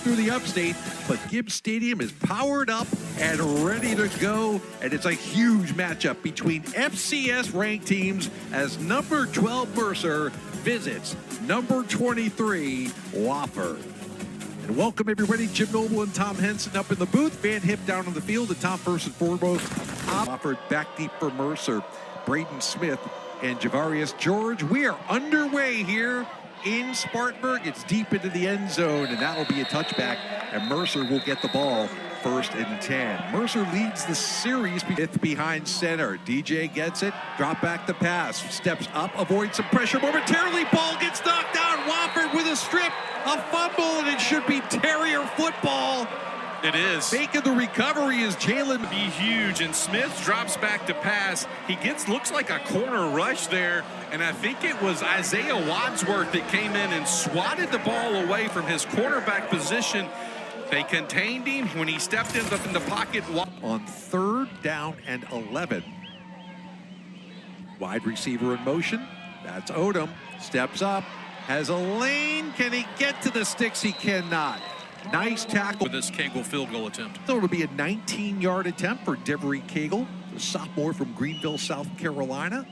through the upstate, but Gibbs Stadium is powered up and ready to go. And it's a huge matchup between FCS-ranked teams as number 12 Mercer visits number 23 Wofford. And welcome everybody, Jim Noble and Tom Henson up in the booth, Van Hip down on the field, and Tom first and foremost. Wofford back deep for Mercer, Braden Smith and Javarius George. We are underway here in Spartanburg. It's deep into the end zone, and that'll be a touchback, and Mercer will get the ball 1st and 10. Mercer leads the series, fifth behind center. DJ gets it, drop back the pass, steps up, avoids some pressure momentarily, ball gets knocked out. Wofford with a strip, a fumble, and it should be Terrier football. It is. Making the recovery is Jalen. Be huge, and Smith drops back to pass. He looks like a corner rush there, and I think it was Isaiah Wadsworth that came in and swatted the ball away from his quarterback position. They contained him when he stepped in the pocket. On 3rd down and 11. Wide receiver in motion. That's Odom. Steps up, has a lane. Can he get to the sticks? He cannot. Nice tackle. With this Cagle field goal attempt. So it'll be a 19-yard attempt for Devery Cagle, the sophomore from Greenville, South Carolina.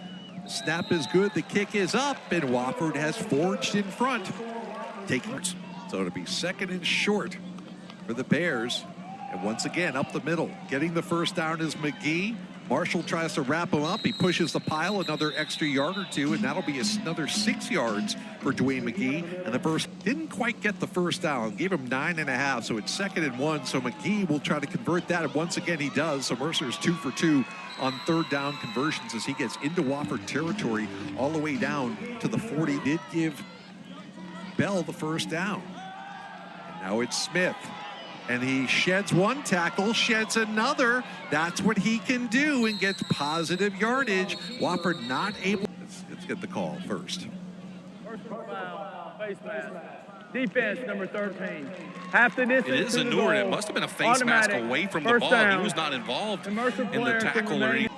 The snap is good, the kick is up, and Wofford has forged in front. So it'll be 2nd and short for the Bears. And once again, up the middle. Getting the first down is McGee. Marshall tries to wrap him up. He pushes the pile, another extra yard or two, and that'll be another 6 yards for Dwayne McGee. And the first didn't quite get the first down. Gave him 9.5, so it's 2nd and 1. So McGee will try to convert that, and once again he does. So Mercer's 2 for 2 on 3rd down conversions as he gets into Wofford territory all the way down to the 40. Did give Bell the first down. And now it's Smith. And he sheds one tackle, sheds another. That's what he can do and gets positive yardage. Wofford not able. Let's get the call first. First foul, face mask. Defense, number 13. Half the distance. It is a Nord. It must have been a face mask away from the ball. Down. He was not involved in the tackle.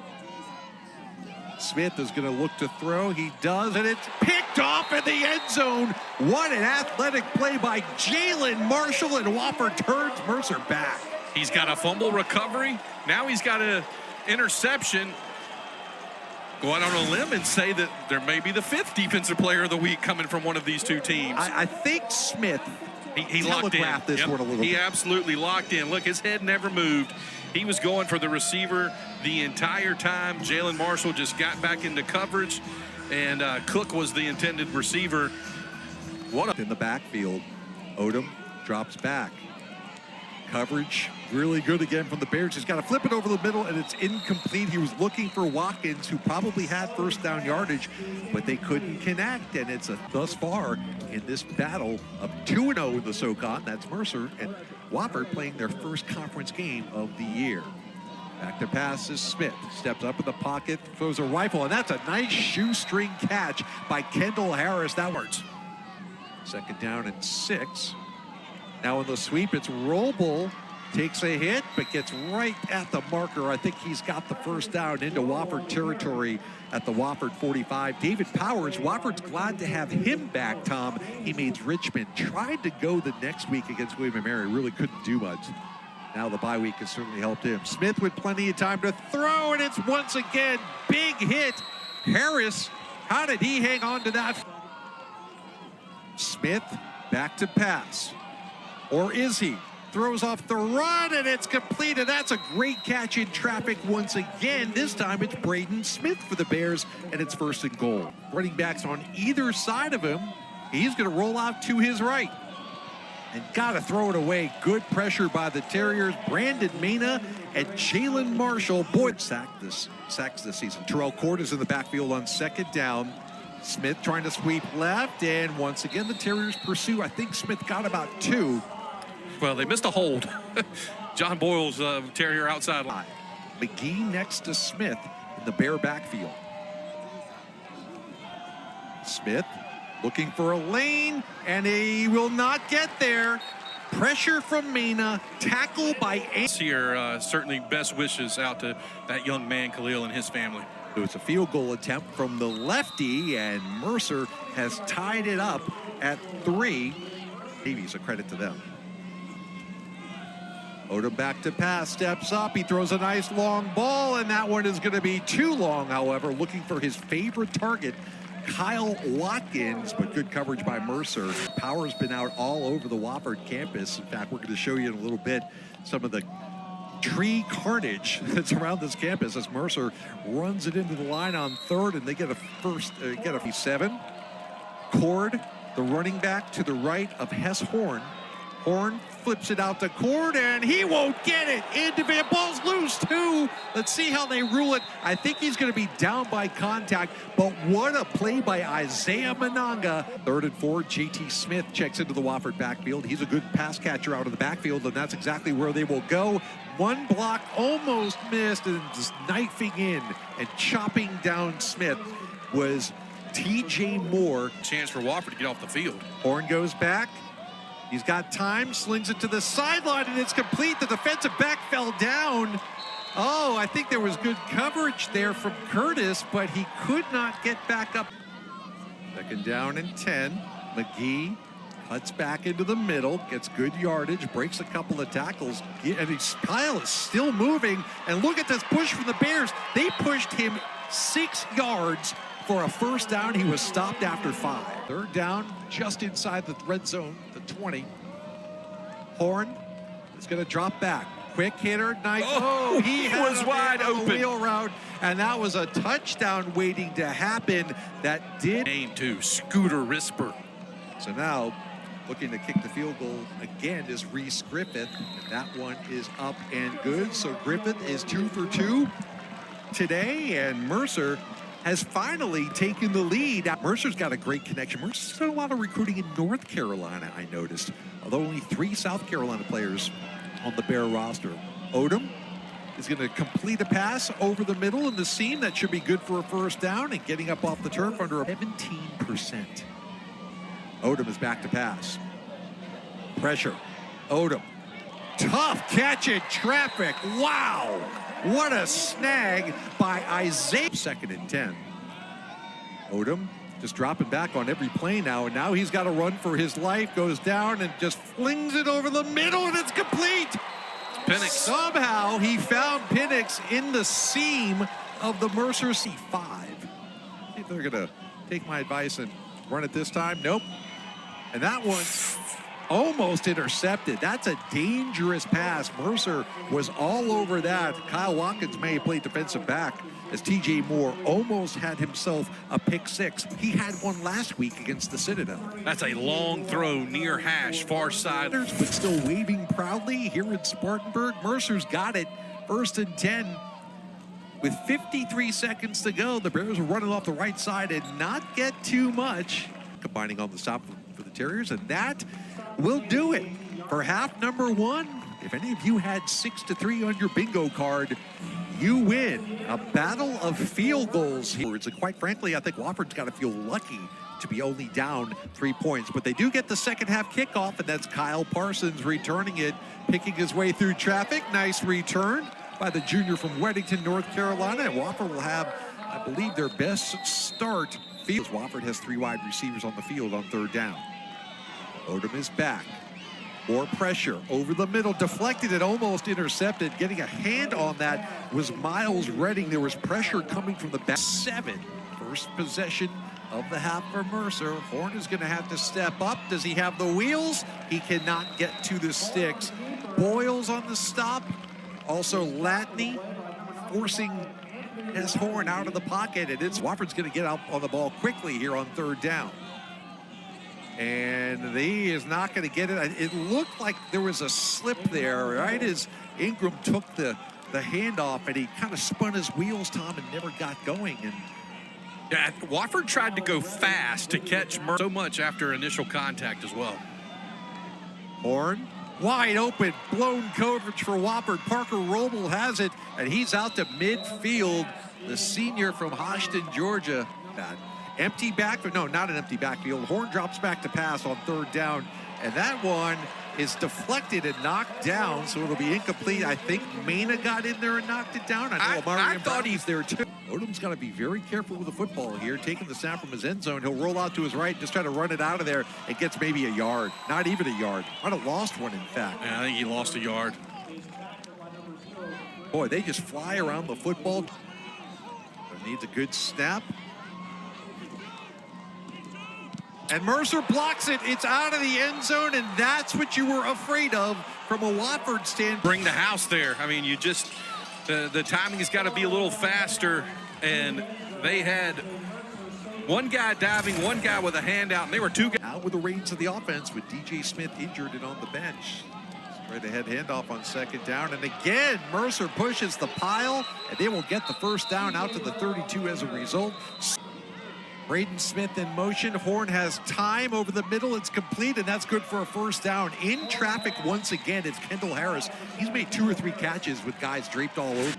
Smith is going to look to throw. He does, and it's picked off in the end zone. What an athletic play by Jalen Marshall, and Wofford turns Mercer back. He's got a fumble recovery. Now he's got an interception. Go out on a limb and say that there may be the 5th defensive player of the week coming from one of these two teams. I think Smith he locked in. This one a little bit. He absolutely locked in. Look, his head never moved. He was going for the receiver the entire time. Jalen Marshall just got back into coverage, and Cook was the intended receiver. In the backfield, Odom drops back. Coverage really good again from the Bears. He's got to flip it over the middle, and it's incomplete. He was looking for Watkins, who probably had first down yardage, but they couldn't connect. And it's thus far in this battle of 2-0 in the SoCon. That's Mercer and Wofford playing their first conference game of the year. Back to pass is Smith. Steps up in the pocket, throws a rifle, and that's a nice shoestring catch by Kendall Harris. That works. 2nd down and 6. Now in the sweep, it's Roble. Takes a hit, but gets right at the marker. I think he's got the first down into Wofford territory at the Wofford 45. David Powers, Wofford's glad to have him back, Tom. He made Richmond. Tried to go the next week against William & Mary. Really couldn't do much. Now the bye week has certainly helped him. Smith with plenty of time to throw, and it's once again big hit. Harris, how did he hang on to that? Smith back to pass. Or is he? Throws off the run, and it's completed. That's a great catch in traffic once again. This time it's Braden Smith for the Bears, and it's 1st and goal. Running backs on either side of him. He's going to roll out to his right. And got to throw it away. Good pressure by the Terriers. Brandon Mena and Jalen Marshall. Boy, sacks this season. Terrell Court is in the backfield on 2nd down. Smith trying to sweep left, and once again the Terriers pursue. I think Smith got about 2. Well, they missed a hold. John Boyle's Terrier outside line. McGee next to Smith in the Bear backfield. Smith looking for a lane, and he will not get there. Pressure from Mena, tackle by Here, certainly best wishes out to that young man, Khalil, and his family. It was a field goal attempt from the lefty, and Mercer has tied it up at 3. Davies, a credit to them. Odom back to pass, steps up, he throws a nice long ball, and that one is going to be too long, however, looking for his favorite target, Kyle Watkins, but good coverage by Mercer. Power's been out all over the Wofford campus. In fact, we're going to show you in a little bit some of the tree carnage that's around this campus as Mercer runs it into the line on third, and they get a first, get a 7. Cord, the running back to the right of Hess Horn. Horn flips it out to Cord, and he won't get it. Individual ball's loose, too. Let's see how they rule it. I think he's going to be down by contact, but what a play by Isaiah Mananga. 3rd and 4, J.T. Smith checks into the Wofford backfield. He's a good pass catcher out of the backfield, and that's exactly where they will go. One block almost missed, and just knifing in and chopping down Smith was T.J. Moore. Chance for Wofford to get off the field. Horn goes back. He's got time, slings it to the sideline, and it's complete. The defensive back fell down. Oh, I think there was good coverage there from Curtis, but he could not get back up. 2nd down and 10. McGee cuts back into the middle, gets good yardage, breaks a couple of tackles, and Kyle is still moving. And look at this push from the Bears. They pushed him 6 yards for a first down. He was stopped after 5. 3rd down, just inside the red zone, the 20. Horn is going to drop back. Quick hitter, nice. Oh, he was wide open. Wheel route, and that was a touchdown waiting to happen. That did. Name to Scooter Risper. So now, looking to kick the field goal again is Reese Griffith. And that one is up and good. So Griffith is 2 for 2 today, and Mercer has finally taken the lead. Mercer's got a great connection. Mercer's done a lot of recruiting in North Carolina, I noticed, although only 3 South Carolina players on the Bear roster. Odom is going to complete a pass over the middle in the seam. That should be good for a first down, and getting up off the turf under 17%. Odom is back to pass. Pressure. Odom. Tough catch in traffic. Wow. What a snag by Isaiah. 2nd and 10. Odom just dropping back on every play now, and now he's got to run for his life. Goes down and just flings it over the middle, and it's complete. Penix. Somehow he found Penix in the seam of the Mercer C5. See if they're going to take my advice and run it this time. Nope. And that one almost intercepted. That's a dangerous pass. Mercer was all over that. Kyle Watkins may have played defensive back as T.J. Moore almost had himself a pick 6. He had one last week against the Citadel. That's a long throw near hash, far side. But still waving proudly here in Spartanburg. Mercer's got it. 1st and 10. With 53 seconds to go, the Bears are running off the right side and not get too much. Combining on the stop for the Terriers, and that will do it for half number 1. If any of you had 6-3 on your bingo card, you win a battle of field goals here. And quite frankly, I think Wofford's got to feel lucky to be only down 3 points. But they do get the second half kickoff, and that's Kyle Parsons returning it, picking his way through traffic. Nice return by the junior from Weddington, North Carolina. And Wofford will have, I believe, their best start. Wofford has 3 wide receivers on the field on 3rd down. Odom is back. More pressure over the middle, deflected and almost intercepted. Getting a hand on that was Miles Redding. There was pressure coming from the back. 7. First possession of the half for Mercer. Horn is going to have to step up. Does he have the wheels? He cannot get to the sticks. Boyles on the stop. Also Latney forcing Hess Horn out of the pocket, and it's Wofford's going to get out on the ball quickly here on 3rd down. And he is not going to get it. It looked like there was a slip there, right as Ingram took the handoff, and he kind of spun his wheels, Tom, and never got going. And yeah, Wofford tried to go fast to catch Mercer so much after initial contact as well. Horn, wide open, blown coverage for Wofford. Parker Roble has it, and he's out to midfield. The senior from Hoshton, Georgia. That empty backfield, no, not an empty backfield. Horn drops back to pass on 3rd down, and that one is deflected and knocked down, so it'll be incomplete. I think Mena got in there and knocked it down. I thought he's there too. Odom's got to be very careful with the football here, taking the snap from his end zone. He'll roll out to his right, just try to run it out of there. It gets maybe a yard, not even a yard. Might have lost one, in fact. Yeah, I think he lost a yard. Boy, they just fly around the football. Needs a good snap. And Mercer blocks it. It's out of the end zone, and that's what you were afraid of from a Wofford stand. Bring the house there. I mean, you just, the timing has got to be a little faster, and they had one guy diving, one guy with a handout, and they were two guys. Out with the reins of the offense with DJ Smith injured and on the bench. Straight ahead handoff on second down, and again, Mercer pushes the pile, and they will get the first down out to the 32 as a result. Braden Smith in motion. Horn has time over the middle. It's complete, and that's good for a first down. In traffic once again, it's Kendall Harris. He's made 2 or 3 catches with guys draped all over. Those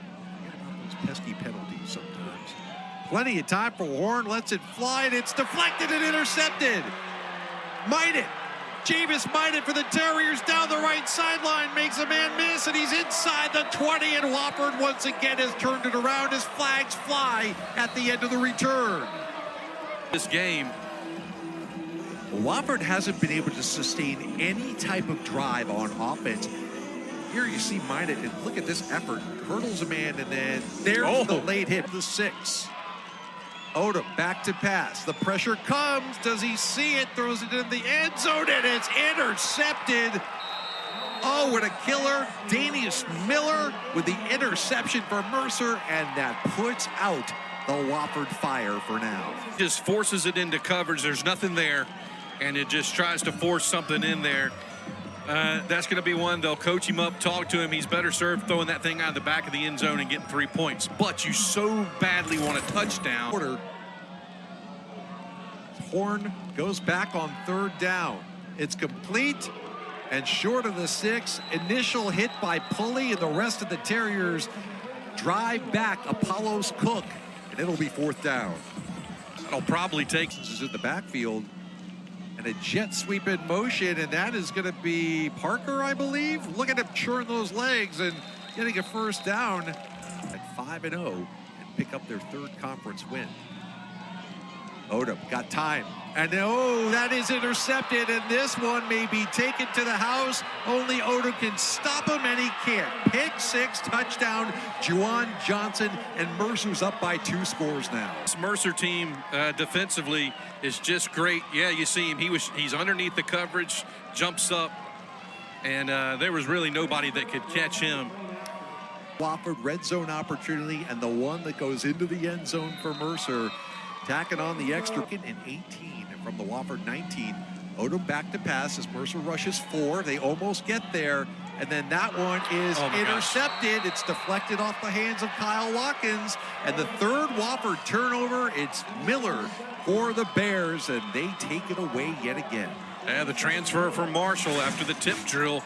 pesky penalties sometimes. Plenty of time for Horn. Lets it fly, and it's deflected and intercepted. Might it. Javis Might it for the Terriers down the right sideline. Makes a man miss, and he's inside the 20, and Wofford once again has turned it around as flags fly at the end of the return. This game, Wofford hasn't been able to sustain any type of drive on offense. Here you see Minot, and look at this effort. Hurdles a man, and then there's the late hit, the 6. Odom back to pass. The pressure comes. Does he see it? Throws it in the end zone, and it's intercepted. Oh, what a killer. Danius Miller with the interception for Mercer, and that puts out the Wofford Fire for now. Just forces it into coverage. There's nothing there, and it just tries to force something in there. That's going to be one. They'll coach him up, talk to him. He's better served throwing that thing out of the back of the end zone and getting 3 points. But you so badly want a touchdown. Horn goes back on third down. It's complete and short of the 6. Initial hit by Pulley, and the rest of the Terriers drive back. Apollo's Cook. It'll be 4th down. That'll probably take. This is in the backfield. And a jet sweep in motion, and that is going to be Parker, I believe. Look at him churn those legs and getting a first down at 5-0 and pick up their 3rd conference win. Odom got time. And oh, that is intercepted, and this one may be taken to the house. Only Odom can stop him, and he can't. Pick 6, touchdown, Juwan Johnson, and Mercer's up by 2 scores now. This Mercer team defensively is just great. Yeah, you see him. He's underneath the coverage, jumps up, and there was really nobody that could catch him. Wofford red zone opportunity, and the one that goes into the end zone for Mercer. Tacking on the extra in 18 from the Wofford 19. Odom back to pass as Mercer rushes 4. They almost get there, and then that one is intercepted. It's deflected off the hands of Kyle Watkins, and the 3rd Wofford turnover. It's Miller for the Bears, and they take it away yet again. Yeah, the transfer from Marshall after the tip drill.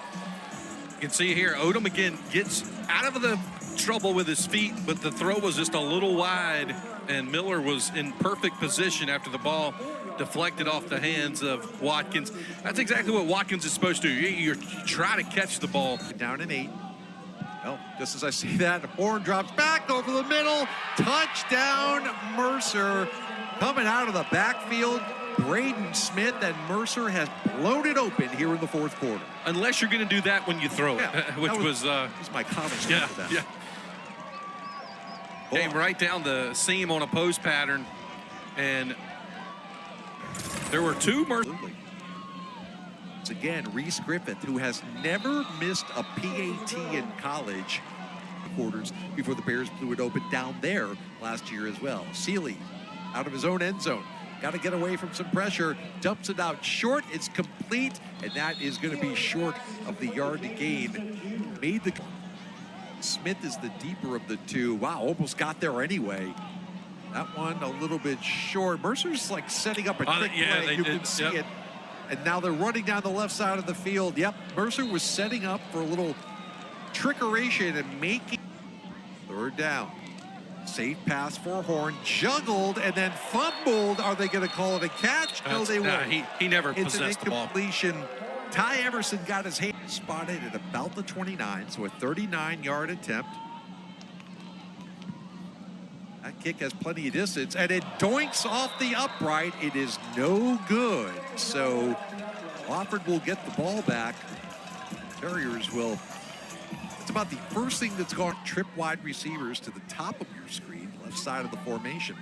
You can see here, Odom again gets out of the trouble with his feet, but the throw was just a little wide, and Miller was in perfect position after the ball deflected off the hands of Watkins. That's exactly what Watkins is supposed to do. You try to catch the ball. Down in 8. Well, just as I see that, Horn drops back over the middle. Touchdown, Mercer. Coming out of the backfield, Braden Smith, and Mercer has blown it open here in the 4th quarter. Unless you're going to do that when you throw it, which was my comments yeah, after that. Yeah. Came right down the seam on a post pattern, and there were 2 Mercer. It's again Reese Griffith, who has never missed a PAT in college. Quarters before the Bears blew it open down there last year as well. Seeley out of his own end zone. Got to get away from some pressure. Dumps it out short. It's complete, and that is going to be short of the yard to gain. Made the... Smith is the deeper of the 2. Wow, almost got there anyway. That one a little bit short. Mercer's like setting up a trick play. You can see it. And now they're running down the left side of the field. Yep, Mercer was setting up for a little trickeration and making 3rd down. Safe pass for Horn, juggled and then fumbled. Are they going to call it a catch? No, they won't. He never possessed it's an incompletion. The ball. Ty Everson got his hand spotted at about the 29, so a 39-yard attempt. That kick has plenty of distance, and it doinks off the upright. It is no good. So Wofford will get the ball back. Terriers will. That's about the first thing that's gone. Trip wide receivers to the top of your screen, left side of the formation.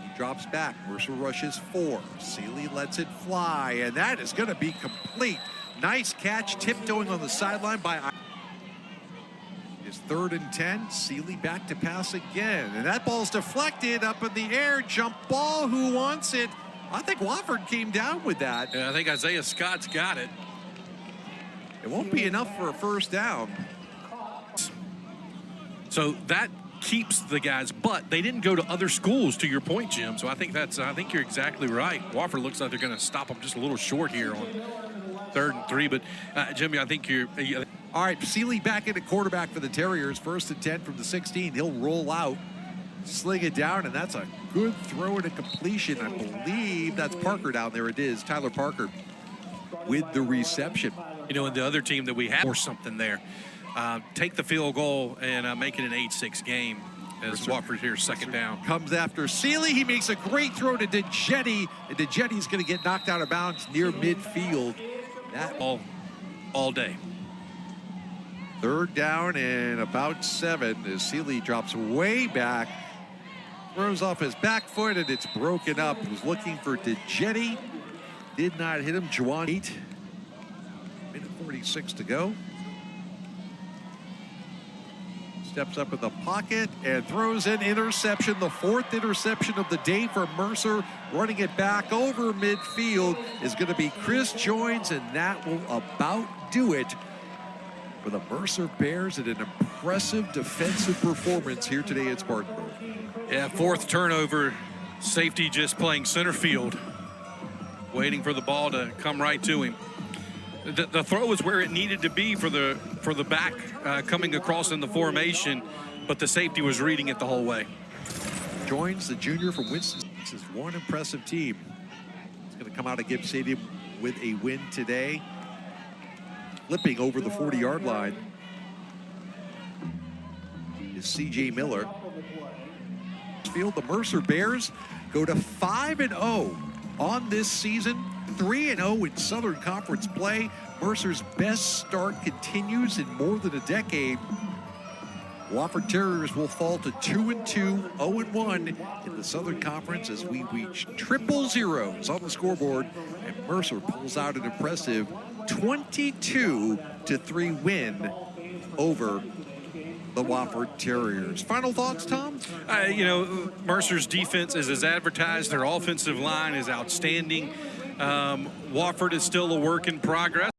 He drops back. Mercer rushes 4. Seeley lets it fly, and that is going to be complete. Nice catch, tiptoeing on the sideline by. It's 3rd and 10. Seeley back to pass again, and that ball's deflected up in the air. Jump ball. Who wants it? I think Wofford came down with that. Yeah, I think Isaiah Scott's got it. It won't be enough for a first down. So that keeps the guys, but they didn't go to other schools, to your point, Jim. So I think you're exactly right. Wofford looks like they're going to stop them just a little short here on 3rd and 3. But Jimmy, I think you're. All right, Seeley back into quarterback for the Terriers. 1st and 10 from the 16. He'll roll out, sling it down, and that's a good throw and a completion. I believe that's Parker down there. It is Tyler Parker with the reception. You know, and the other team that we have or something there. Take the field goal and make it an 8-6 game as Wofford here 2nd down. Comes after Seeley. He makes a great throw to DeJetti, and DeJetti's going to get knocked out of bounds near midfield. That all day. 3rd down and about 7 as Seeley drops way back, throws off his back foot, and it's broken up. He was looking for DeJetti. Did not hit him. Juwan 8. Minute 46 to go. Steps up in the pocket and throws an interception. The 4th interception of the day for Mercer. Running it back over midfield is going to be Chris Joins, and that will about do it for the Mercer Bears in an impressive defensive performance here today at Spartanburg. Yeah, 4th turnover. Safety just playing center field, waiting for the ball to come right to him. The throw was where it needed to be for the back coming across in the formation, but the safety was reading it the whole way. Joins the junior from Winston. This is one impressive team. It's going to come out of Gibbs Stadium with a win today, flipping over the 40-yard line is C.J. Miller. Field, the Mercer Bears go to 5-0 on this season. 3-0 in Southern Conference play. Mercer's best start continues in more than a decade. Wofford Terriers will fall to 2-2, 0-1 in the Southern Conference as we reach triple zeros on the scoreboard, and Mercer pulls out an impressive 22-3 win over the Wofford Terriers. Final thoughts, Tom? You know, Mercer's defense is as advertised. Their offensive line is outstanding. Wofford is still a work in progress.